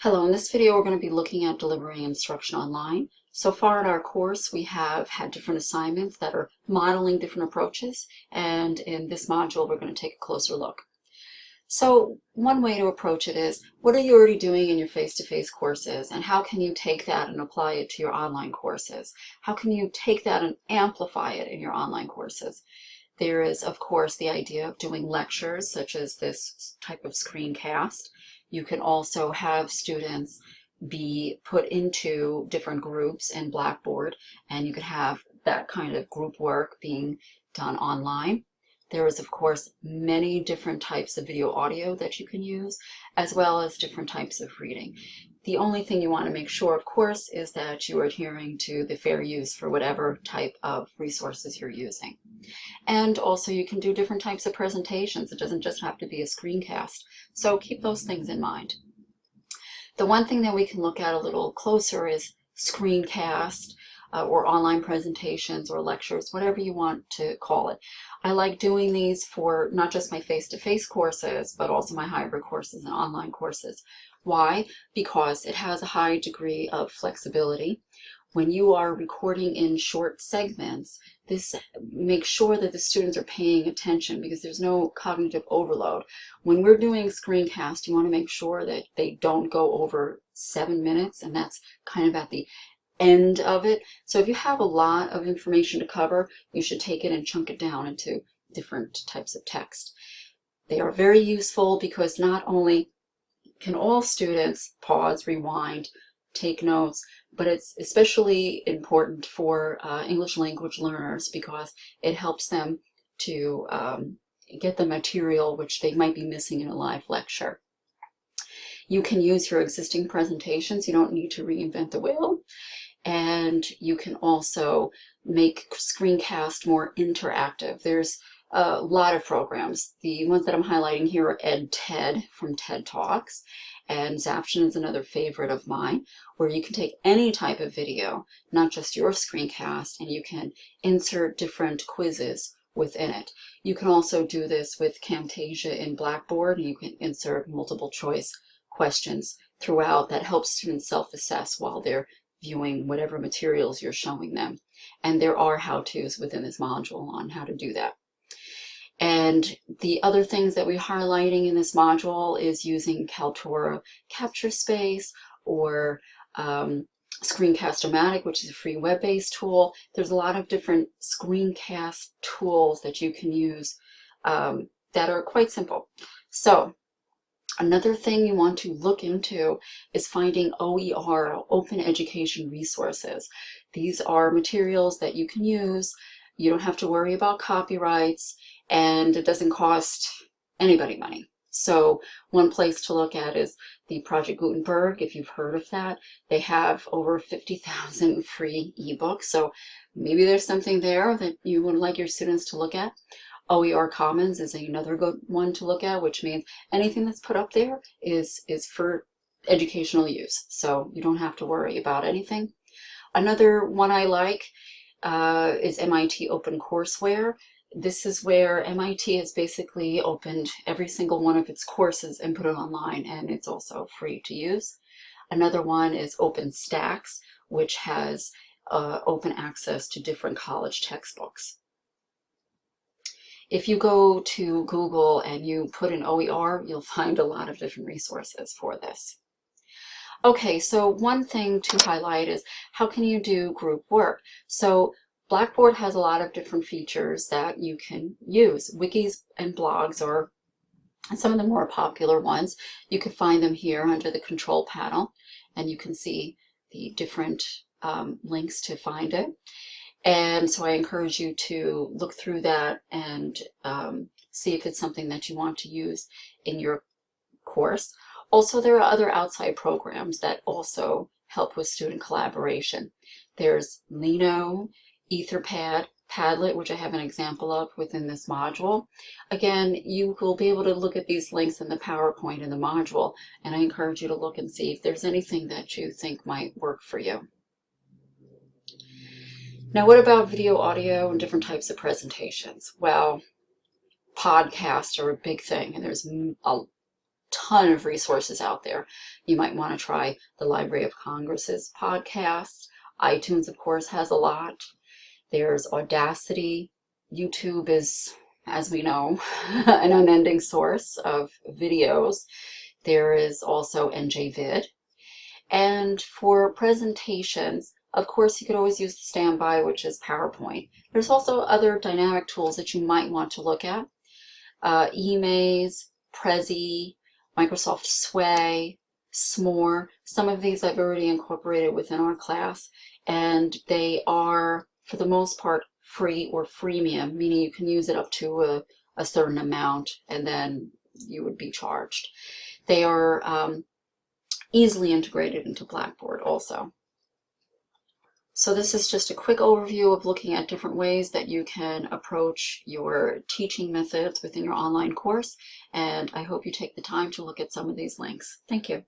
Hello, in this video we're going to be looking at delivering instruction online. So far in our course we have had different assignments that are modeling different approaches, and in this module we're going to take a closer look. So one way to approach it is, what are you already doing in your face-to-face courses, and how can you take that and apply it to your online courses? How can you take that and amplify it in your online courses? There is, of course, the idea of doing lectures such as this type of screencast. You can also have students be put into different groups in Blackboard, and you could have that kind of group work being done online. There is, of course, many different types of video audio that you can use, as well as different types of reading. The only thing you want to make sure, of course, is that you are adhering to the fair use for whatever type of resources you're using. And also you can do different types of presentations. It doesn't just have to be a screencast. So keep those things in mind. The one thing that we can look at a little closer is screencast or online presentations or lectures, whatever you want to call it. I like doing these for not just my face-to-face courses, but also my hybrid courses and online courses. Why? Because it has a high degree of flexibility. When you are recording in short segments, this makes sure that the students are paying attention because there's no cognitive overload. When we're doing screencast, you want to make sure that they don't go over 7 minutes, and that's kind of at the end of it. So if you have a lot of information to cover, you should take it and chunk it down into different types of text. They are very useful because not only can all students pause, rewind, take notes, but it's especially important for English language learners because it helps them to get the material which they might be missing in a live lecture. You can use your existing presentations. You don't need to reinvent the wheel. And you can also make screencast more interactive. There's a lot of programs. The ones that I'm highlighting here are EdTED from TED Talks, and Zaption is another favorite of mine, where you can take any type of video, not just your screencast, and you can insert different quizzes within it. You can also do this with Camtasia in Blackboard, and you can insert multiple choice questions throughout that helps students self-assess while they're viewing whatever materials you're showing them. And there are how-tos within this module on how to do that. And the other things that we're highlighting in this module is using Kaltura Capture Space or Screencast-O-Matic, which is a free web-based tool. There's a lot of different screencast tools that you can use that are quite simple. So another thing you want to look into is finding OER, Open Education Resources. These are materials that you can use. You don't have to worry about copyrights, and it doesn't cost anybody money. So one place to look at is the Project Gutenberg, if you've heard of that. They have over 50,000 free ebooks, so maybe there's something there that you would like your students to look at. OER Commons is another good one to look at, which means anything that's put up there is for educational use, so you don't have to worry about anything. Another one I like is MIT OpenCourseWare. This is where MIT has basically opened every single one of its courses and put it online, and it's also free to use. Another one is OpenStax, which has open access to different college textbooks. If you go to Google and you put in OER, you'll find a lot of different resources for this. Okay, so one thing to highlight is how can you do group work? So Blackboard has a lot of different features that you can use. Wikis and blogs are some of the more popular ones. You can find them here under the control panel, and you can see the different links to find it. And so I encourage you to look through that and see if it's something that you want to use in your course. Also, there are other outside programs that also help with student collaboration. There's Lino, Etherpad, Padlet, which I have an example of within this module. Again, you will be able to look at these links in the PowerPoint in the module, and I encourage you to look and see if there's anything that you think might work for you. Now, what about video, audio, and different types of presentations? Well, podcasts are a big thing, and there's a ton of resources out there. You might want to try the Library of Congress's podcast. iTunes, of course, has a lot. There's Audacity. YouTube is, as we know, an unending source of videos. There is also NJVid. And for presentations, of course, you could always use the standby, which is PowerPoint. There's also other dynamic tools that you might want to look at. eMaze, Prezi, Microsoft Sway, Smore. Some of these I've already incorporated within our class, and they are, for the most part, free or freemium, meaning you can use it up to a certain amount and then you would be charged. They are easily integrated into Blackboard also. So this is just a quick overview of looking at different ways that you can approach your teaching methods within your online course, and I hope you take the time to look at some of these links. Thank you.